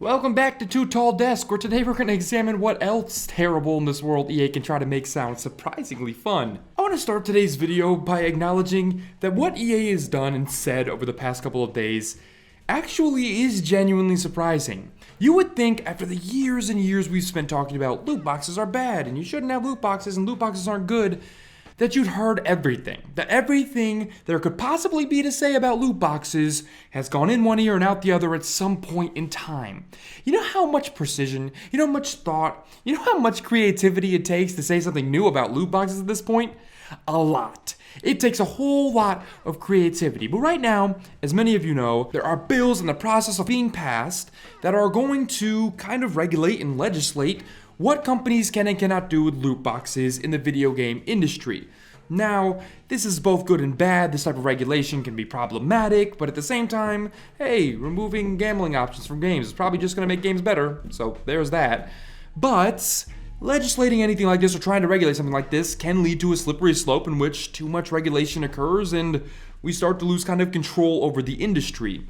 Welcome back to Too Tall Desk, where today we're going to examine what else terrible in this world EA can try to make sound surprisingly fun. I want to start today's video by acknowledging that what EA has done and said over the past couple of days actually is genuinely surprising. You would think after the years and years we've spent talking about loot boxes are bad and you shouldn't have loot boxes and loot boxes aren't good, that you'd heard everything. That everything there could possibly be to say about loot boxes has gone in one ear and out the other at some point in time. You know how much precision, you know how much thought, you know how much creativity it takes to say something new about loot boxes at this point? A lot. It takes a whole lot of creativity. But right now, as many of you know, there are bills in the process of being passed that are going to kind of regulate and legislate what companies can and cannot do with loot boxes in the video game industry. Now, this is both good and bad. This type of regulation can be problematic, but at the same time, hey, removing gambling options from games is probably just going to make games better, so there's that. But legislating anything like this or trying to regulate something like this can lead to a slippery slope in which too much regulation occurs and we start to lose kind of control over the industry.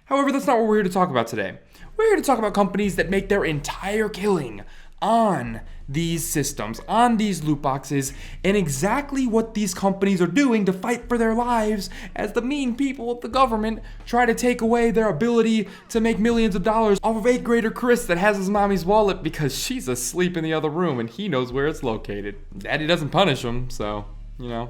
However, that's not what we're here to talk about today. We're here to talk about companies that make their entire killing on these systems, on these loot boxes, and exactly what these companies are doing to fight for their lives as the mean people of the government try to take away their ability to make millions of dollars off of 8th grader Chris that has his mommy's wallet because she's asleep in the other room and he knows where it's located. Daddy doesn't punish him, so, you know,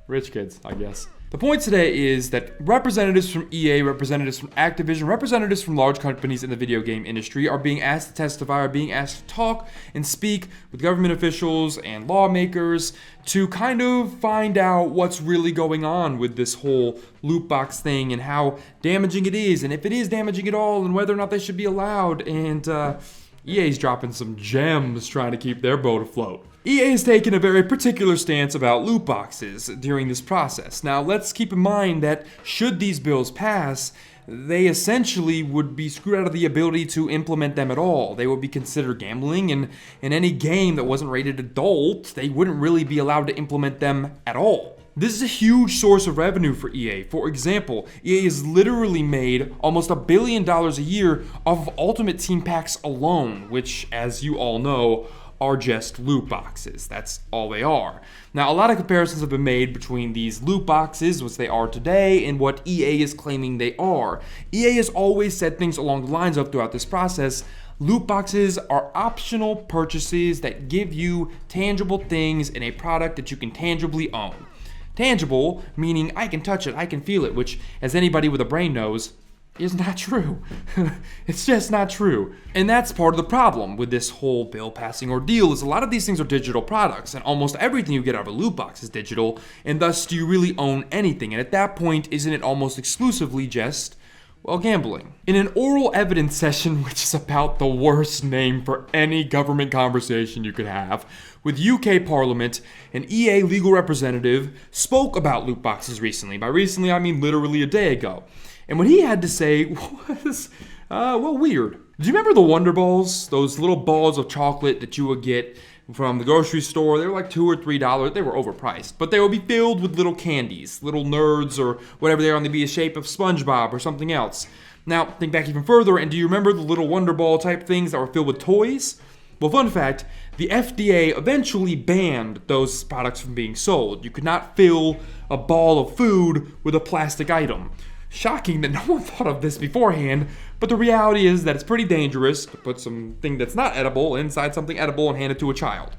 rich kids, I guess. The point today is that representatives from EA, representatives from Activision, representatives from large companies in the video game industry are being asked to testify, are being asked to talk and speak with government officials and lawmakers to kind of find out what's really going on with this whole loot box thing and how damaging it is, and if it is damaging at all, and whether or not they should be allowed. And EA's dropping some gems trying to keep their boat afloat. EA has taken a very particular stance about loot boxes during this process. Now, let's keep in mind that should these bills pass, they essentially would be screwed out of the ability to implement them at all. They would be considered gambling, and in any game that wasn't rated adult, they wouldn't really be allowed to implement them at all. This is a huge source of revenue for EA. For example, EA has literally made almost $1 billion a year off of Ultimate Team Packs alone, which, as you all know, are just loot boxes. That's all they are. Now, a lot of comparisons have been made between these loot boxes, which they are today, and what EA is claiming they are. EA has always said things along the lines of, throughout this process, loot boxes are optional purchases that give you tangible things in a product that you can tangibly own. Tangible, meaning I can touch it, I can feel it, which, as anybody with a brain knows, is not true. It's just not true. And that's part of the problem with this whole bill passing ordeal is a lot of these things are digital products, and almost everything you get out of a loot box is digital, and thus do you really own anything? And at that point, isn't it almost exclusively just, well, gambling? In an oral evidence session, which is about the worst name for any government conversation you could have, with UK Parliament, an EA legal representative spoke about loot boxes recently. By recently, I mean literally a day ago. And what he had to say was, well, weird. Do you remember the Wonder Balls? Those little balls of chocolate that you would get from the grocery store? They were like $2 or $3. They were overpriced. But they would be filled with little candies, little nerds or whatever they are, and they'd be a shape of SpongeBob or something else. Now, think back even further, and do you remember the little Wonder Ball type things that were filled with toys? Well, fun fact, the FDA eventually banned those products from being sold. You could not fill a ball of food with a plastic item. Shocking that no one thought of this beforehand, but the reality is that it's pretty dangerous to put something that's not edible inside something edible and hand it to a child.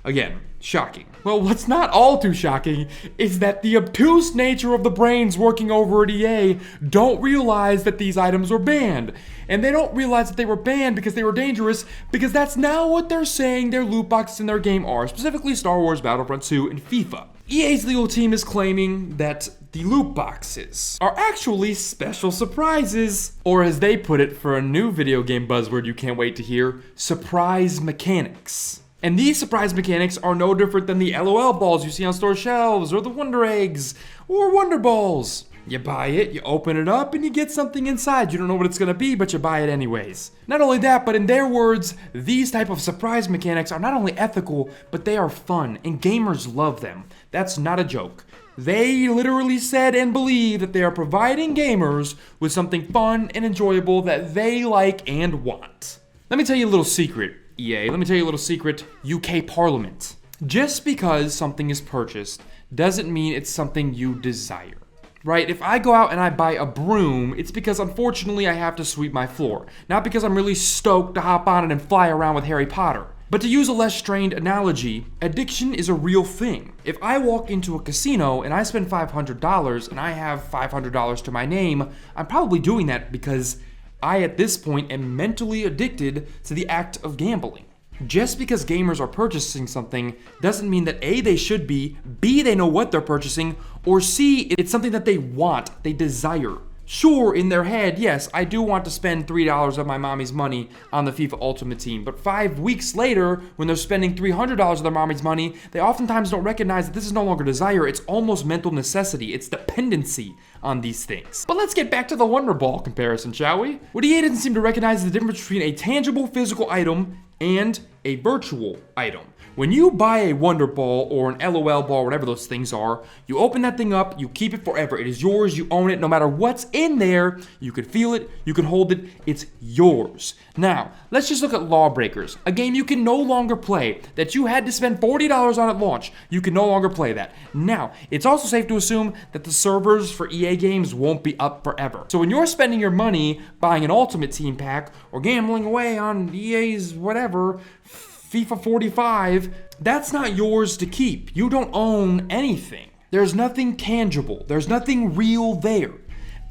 Again, shocking. Well, what's not all too shocking is that the obtuse nature of the brains working over at EA don't realize that these items were banned. And they don't realize that they were banned because they were dangerous, because that's now what they're saying their loot boxes in their game are, specifically Star Wars Battlefront 2 and FIFA. EA's legal team is claiming that the loot boxes are actually special surprises, or as they put it for a new video game buzzword you can't wait to hear, surprise mechanics. And these surprise mechanics are no different than the LOL balls you see on store shelves, or the Wonder Eggs, or Wonder Balls. You buy it, you open it up, and you get something inside. You don't know what it's gonna be, but you buy it anyways. Not only that, but in their words, these type of surprise mechanics are not only ethical, but they are fun, and gamers love them. That's not a joke. They literally said and believe that they are providing gamers with something fun and enjoyable that they like and want. Let me tell you a little secret, EA. Let me tell you a little secret, UK Parliament. Just because something is purchased doesn't mean it's something you desire. Right? If I go out and I buy a broom, it's because unfortunately I have to sweep my floor. Not because I'm really stoked to hop on it and fly around with Harry Potter. But to use a less strained analogy, addiction is a real thing. If I walk into a casino and I spend $500 and I have $500 to my name, I'm probably doing that because I at this point am mentally addicted to the act of gambling. Just because gamers are purchasing something doesn't mean that A, they should be, B, they know what they're purchasing, or C, it's something that they want, they desire. Sure, in their head, yes, I do want to spend $3 of my mommy's money on the FIFA Ultimate Team, but 5 weeks later, when they're spending $300 of their mommy's money, they oftentimes don't recognize that this is no longer desire, it's almost mental necessity, it's dependency on these things. But let's get back to the Wonder Ball comparison, shall we? What EA doesn't seem to recognize is the difference between a tangible physical item and a virtual item. When you buy a Wonder Ball or an LOL ball, whatever those things are, you open that thing up, you keep it forever. It is yours, you own it, no matter what's in there, you can feel it, you can hold it, it's yours. Now, let's just look at Lawbreakers, a game you can no longer play, that you had to spend $40 on at launch. You can no longer play that. Now, it's also safe to assume that the servers for EA games won't be up forever. So when you're spending your money buying an Ultimate Team pack or gambling away on EA's whatever, FIFA 45, that's not yours to keep. You don't own anything. There's nothing tangible. There's nothing real there.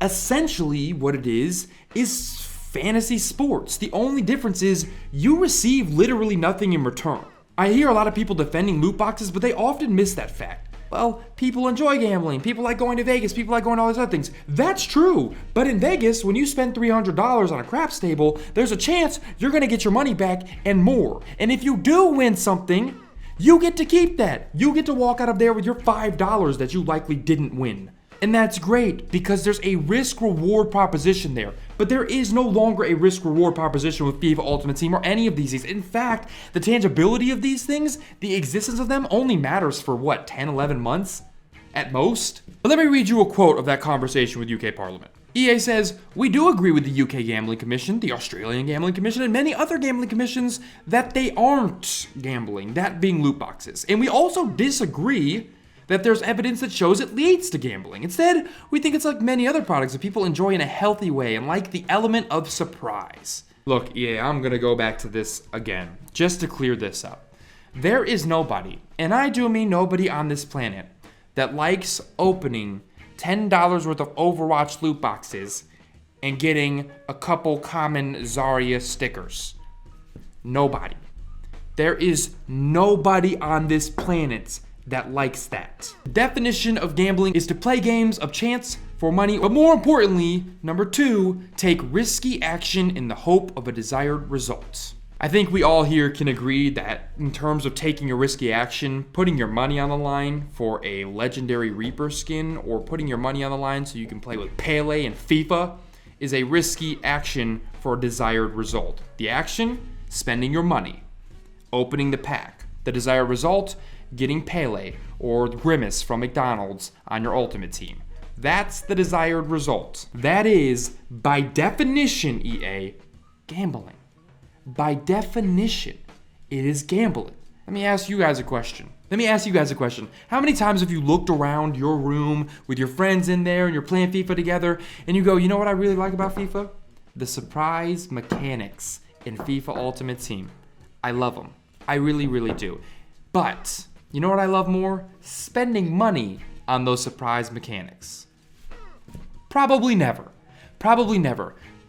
Essentially, what it is fantasy sports. The only difference is you receive literally nothing in return. I hear a lot of people defending loot boxes, but they often miss that fact. Well, people enjoy gambling. People like going to Vegas. People like going to all these other things. That's true. But in Vegas, when you spend $300 on a craps table, there's a chance you're going to get your money back and more. And if you do win something, you get to keep that. You get to walk out of there with your $5 that you likely didn't win. And that's great because there's a risk-reward proposition there. But there is no longer a risk-reward proposition with FIFA Ultimate Team or any of these things. In fact, the tangibility of these things, the existence of them only matters for what, 10, 11 months at most? But let me read you a quote of that conversation with UK Parliament. EA says, "We do agree with the UK Gambling Commission, the Australian Gambling Commission, and many other gambling commissions that they aren't gambling, that being loot boxes. And we also disagree that there's evidence that shows it leads to gambling. Instead, we think it's like many other products that people enjoy in a healthy way and like the element of surprise." Look, EA, I'm gonna go back to this again, just to clear this up. There is nobody, and I do mean nobody on this planet, that likes opening $10 worth of Overwatch loot boxes and getting a couple common Zarya stickers. Nobody. There is nobody on this planet that likes that. The definition of gambling is to play games of chance for money, but more importantly, number 2, take risky action in the hope of a desired result. I think we all here can agree that in terms of taking a risky action, putting your money on the line for a legendary Reaper skin or putting your money on the line so you can play with PELE and FIFA is a risky action for a desired result. The action, spending your money, opening the pack. The desired result, getting PELE or Grimace from McDonald's on your Ultimate Team. That's the desired result. That is, by definition, EA, gambling. By definition, it is gambling. Let me ask you guys a question. How many times have you looked around your room with your friends in there and you're playing FIFA together and you go, you know what I really like about FIFA? The surprise mechanics in FIFA Ultimate Team. I love them. I really, really do. But you know what I love more? Spending money on those surprise mechanics. Probably never.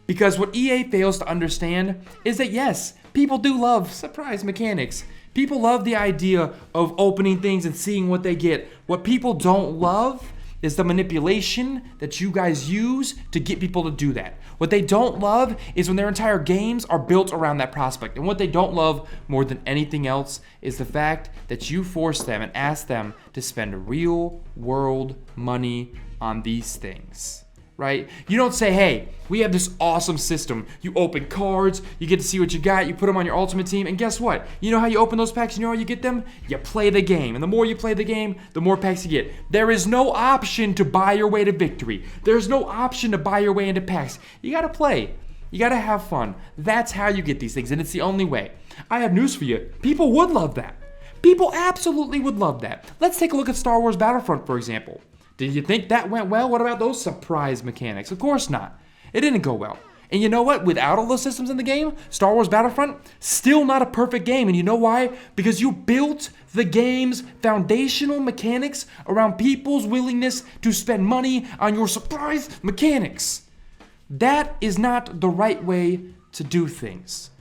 Because what EA fails to understand is that yes, people do love surprise mechanics. People love the idea of opening things and seeing what they get. What people don't love is the manipulation that you guys use to get people to do that. What they don't love is when their entire games are built around that prospect. And what they don't love more than anything else is the fact that you force them and ask them to spend real world money on these things. right? You don't say, hey, we have this awesome system. You open cards, you get to see what you got, you put them on your ultimate team, and guess what? You know how you open those packs, you know how you get them? You play the game, and the more you play the game, the more packs you get. There is no option to buy your way to victory. There's no option to buy your way into packs. You gotta play. You gotta have fun. That's how you get these things, and it's the only way. I have news for you. People would love that. People absolutely would love that. Let's take a look at Star Wars Battlefront, for example. Did you think that went well? What about those surprise mechanics? Of course not. It didn't go well. And you know what? Without all those systems in the game, Star Wars Battlefront, still not a perfect game. And you know why? Because you built the game's foundational mechanics around people's willingness to spend money on your surprise mechanics. That is not the right way to do things.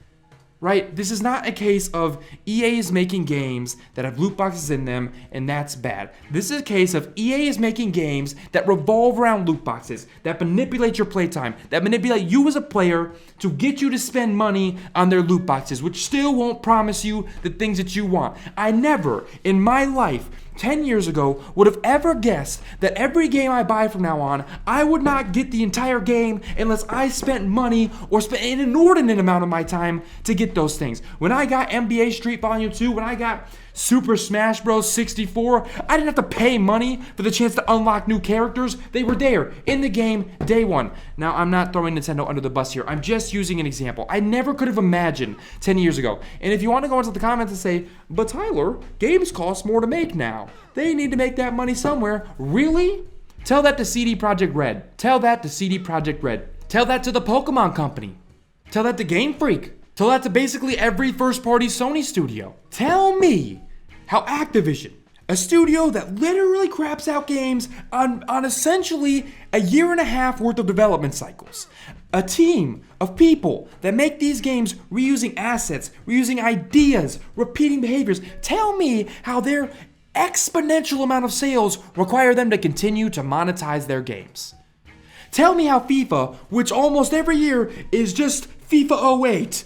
Right? This is not a case of EA is making games that have loot boxes in them, and that's bad. This is a case of EA is making games that revolve around loot boxes, that manipulate your playtime, that manipulate you as a player to get you to spend money on their loot boxes, which still won't promise you the things that you want. I never, in my life, 10 years ago, would have ever guessed that every game I buy from now on, I would not get the entire game unless I spent money or spent an inordinate amount of my time to get those things. When I got NBA Street Volume 2, when I got Super Smash Bros. 64, I didn't have to pay money for the chance to unlock new characters. They were there in the game day one. Now, I'm not throwing Nintendo under the bus here. I'm just using an example. I never could have imagined 10 years ago. And if you want to go into the comments and say, but Tyler, games cost more to make now. They need to make that money somewhere. Really? Tell that to CD Projekt Red. Tell that to CD Projekt Red. Tell that to the Pokemon Company. Tell that to Game Freak. Tell that to basically every first-party Sony studio. Tell me how Activision, a studio that literally craps out games on essentially a year and a half worth of development cycles, a team of people that make these games reusing assets, reusing ideas, repeating behaviors, tell me how their exponential amount of sales require them to continue to monetize their games. Tell me how FIFA, which almost every year is just FIFA 08,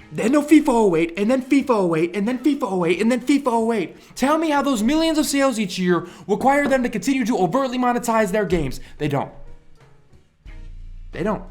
then no FIFA 08, and then FIFA 08, and then FIFA 08, and then FIFA 08. Tell me how those millions of sales each year require them to continue to overtly monetize their games. They don't. They don't.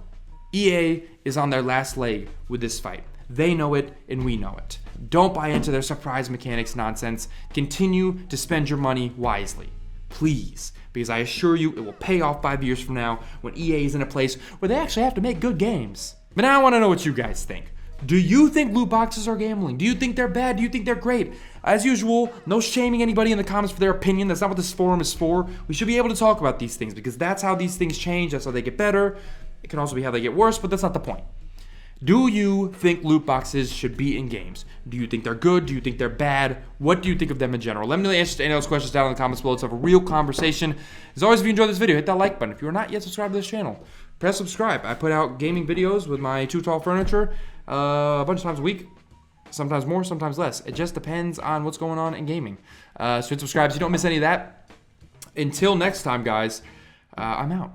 EA is on their last leg with this fight. They know it, and we know it. Don't buy into their surprise mechanics nonsense. Continue to spend your money wisely. Please. Because I assure you it will pay off 5 years from now when EA is in a place where they actually have to make good games. But now I want to know what you guys think. Do you think loot boxes are gambling? Do you think they're bad? Do you think they're great? As usual, no shaming anybody in the comments for their opinion. That's not what this forum is for. We should be able to talk about these things because that's how these things change. That's how they get better. It can also be how they get worse, but that's not the point. Do you think loot boxes should be in games? Do you think they're good? Do you think they're bad? What do you think of them in general? Let me know the answers to any of those questions down in the comments below. Let's have a real conversation. As always, if you enjoyed this video, hit that like button. If you are not yet subscribed to this channel, press subscribe. I put out gaming videos with my Too Tall Furniture a bunch of times a week. Sometimes more, sometimes less. It just depends on what's going on in gaming. So hit subscribe so you don't miss any of that. Until next time, guys, I'm out.